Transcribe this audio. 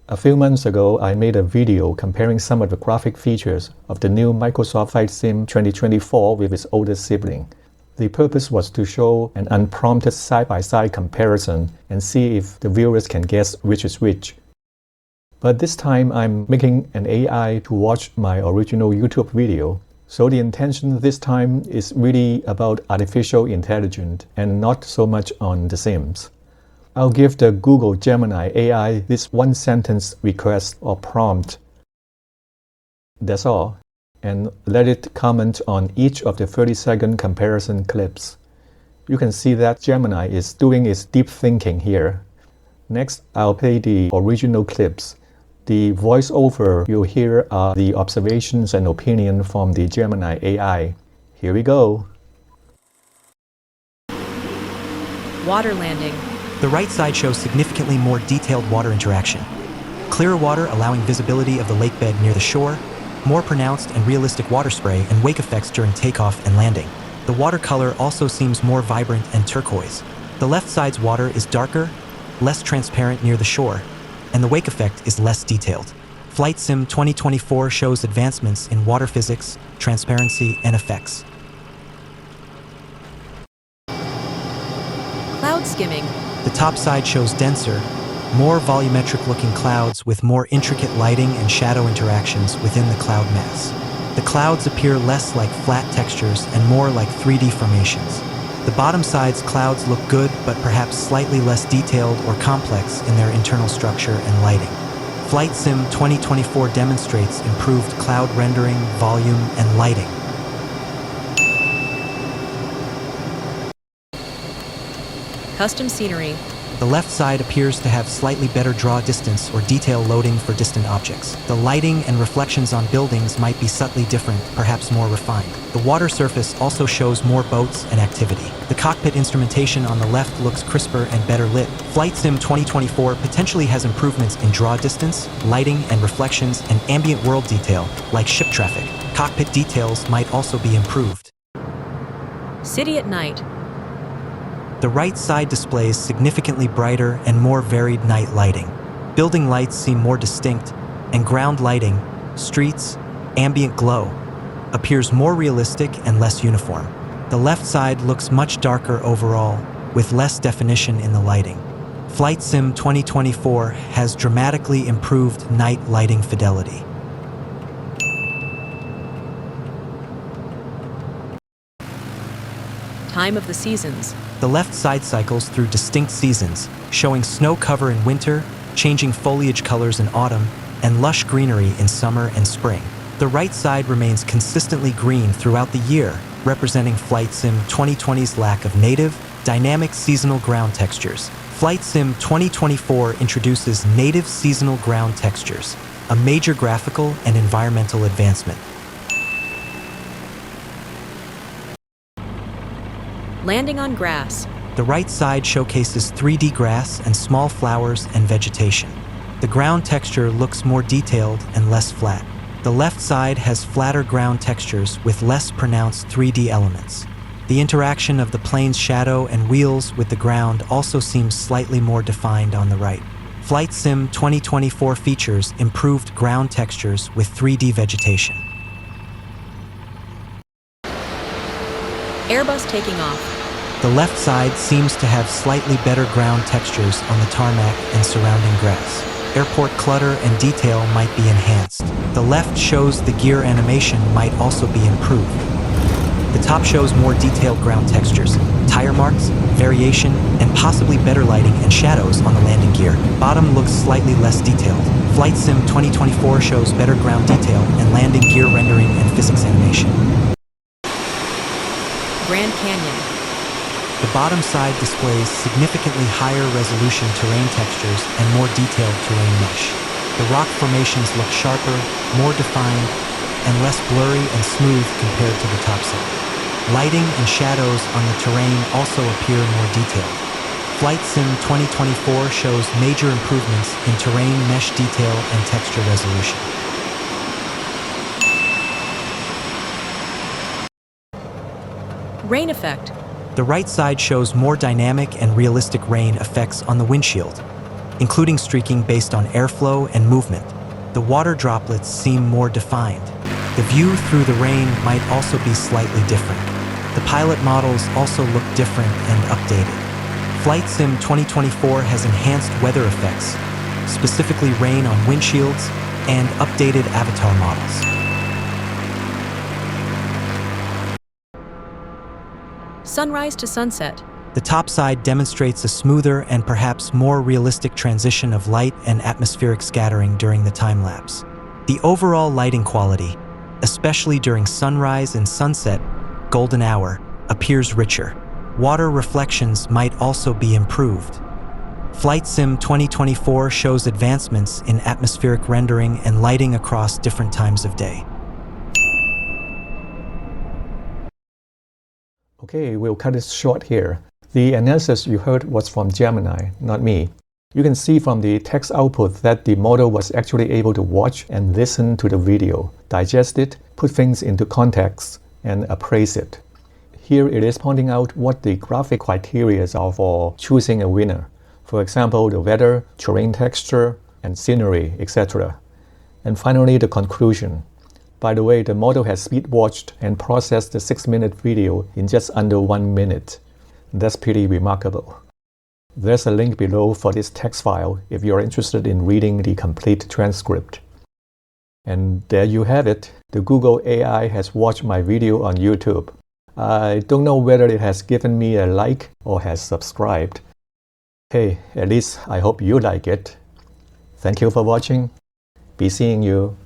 A few months ago, I made a video comparing some of the graphic features of the new Microsoft Flight Sim 2024 with its older sibling. The purpose was to show an unprompted side-by-side comparison and see if the viewers can guess which is which. But this time I'm making an AI to watch my original YouTube video. So the intention this time is really about artificial intelligence and not so much on the Sims. I'll give the Google Gemini AI this one-sentence request or prompt. That's all. And let it comment on each of the 30-second comparison clips. You can see that Gemini is doing its deep thinking here. Next, I'll play the original clips. The voiceover you'll hear are the observations and opinion from the Gemini AI. Here we go. Water landing. The right side shows significantly more detailed water interaction. Clearer water allowing visibility of the lake bed near the shore, more pronounced and realistic water spray and wake effects during takeoff and landing. The watercolor also seems more vibrant and turquoise. The left side's water is darker, less transparent near the shore, and the wake effect is less detailed. Flight Sim 2024 shows advancements in water physics, transparency, and effects. Cloud skimming. The top side shows denser, more volumetric-looking clouds with more intricate lighting and shadow interactions within the cloud mass. The clouds appear less like flat textures and more like 3D formations. The bottom side's clouds look good, but perhaps slightly less detailed or complex in their internal structure and lighting. Flight Sim 2024 demonstrates improved cloud rendering, volume, and lighting. Custom scenery. The left side appears to have slightly better draw distance or detail loading for distant objects. The lighting and reflections on buildings might be subtly different, perhaps more refined. The water surface also shows more boats and activity. The cockpit instrumentation on the left looks crisper and better lit. Flight Sim 2024 potentially has improvements in draw distance, lighting and reflections, and ambient world detail, like ship traffic. Cockpit details might also be improved. City at night. The right side displays significantly brighter and more varied night lighting. Building lights seem more distinct, and ground lighting, streets, ambient glow, appears more realistic and less uniform. The left side looks much darker overall, with less definition in the lighting. Flight Sim 2024 has dramatically improved night lighting fidelity. Time of the seasons. The left side cycles through distinct seasons, showing snow cover in winter, changing foliage colors in autumn, and lush greenery in summer and spring. The right side remains consistently green throughout the year, representing Flight Sim 2020's lack of native, dynamic seasonal ground textures. Flight Sim 2024 introduces native seasonal ground textures, a major graphical and environmental advancement. Landing on grass. The right side showcases 3D grass and small flowers and vegetation. The ground texture looks more detailed and less flat. The left side has flatter ground textures with less pronounced 3D elements. The interaction of the plane's shadow and wheels with the ground also seems slightly more defined on the right. Flight Sim 2024 features improved ground textures with 3D vegetation. Airbus taking off. The left side seems to have slightly better ground textures on the tarmac and surrounding grass. Airport clutter and detail might be enhanced. The left shows the gear animation might also be improved. The top shows more detailed ground textures, tire marks, variation, and possibly better lighting and shadows on the landing gear. Bottom looks slightly less detailed. Flight Sim 2024 shows better ground detail and landing gear rendering and physics animation. Grand Canyon. The bottom side displays significantly higher resolution terrain textures and more detailed terrain mesh. The rock formations look sharper, more defined, and less blurry and smooth compared to the top side. Lighting and shadows on the terrain also appear more detailed. Flight Sim 2024 shows major improvements in terrain mesh detail and texture resolution. Rain effect. The right side shows more dynamic and realistic rain effects on the windshield. including streaking based on airflow and movement. The water droplets seem more defined. The view through the rain might also be slightly different. The pilot models also look different and updated. Flight Sim 2024 has enhanced weather effects, specifically rain on windshields and updated avatar models. Sunrise to sunset. The topside demonstrates a smoother and perhaps more realistic transition of light and atmospheric scattering during the time-lapse. The overall lighting quality, especially during sunrise and sunset, golden hour, appears richer. Water reflections might also be improved. Flight Sim 2024 shows advancements in atmospheric rendering and lighting across different times of day. Okay, we'll cut it short here. The analysis you heard was from Gemini, not me. You can see from the text output that the model was actually able to watch and listen to the video, digest it, put things into context, and appraise it. Here it is pointing out what the graphic criteria are for choosing a winner. For example, the weather, terrain texture, and scenery, etc. And finally, the conclusion. By the way, the model has speed watched and processed the 6-minute video in just under 1 minute. That's pretty remarkable. There's a link below for this text file if you're interested in reading the complete transcript. And there you have it. The Google AI has watched my video on YouTube. I don't know whether it has given me a like or has subscribed. Hey, at least I hope you like it. Thank you for watching. Be seeing you.